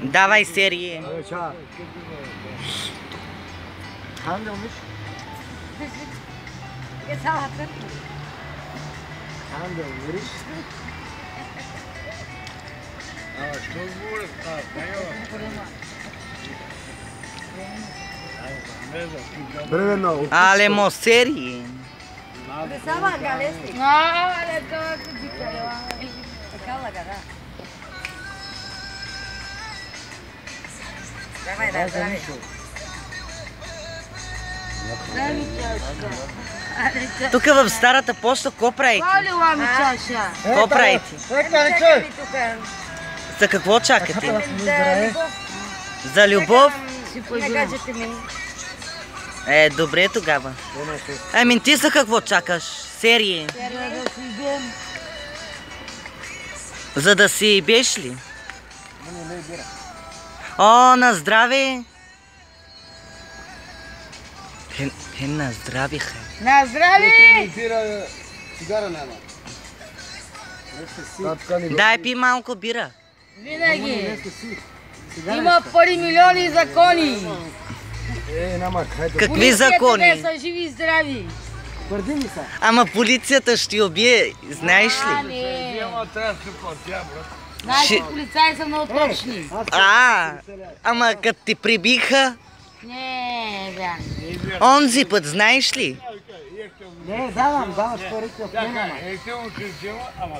Давай серии. Hangi olmuş? Hangi olmuş? Алемо серии. Тук в старата почта какво правите? Какво правите? За какво чакате? За любов? Добре тогава. Ами ти за какво чакаш? Серии? За да си беш ли? О, на здраве! На здраве, хай. На здраве! Цигара няма. Дай пи малко бира. Винаги. Има пари, милиони и закони. Какви закони? Полицията са живи и здрави. Ама полицията ще убие, знаеш ли? Нашите полицаи са много точни. Ама като ти прибиха, Не, бе. онзи път, знаеш ли? Не, давам, парите от мен, ама.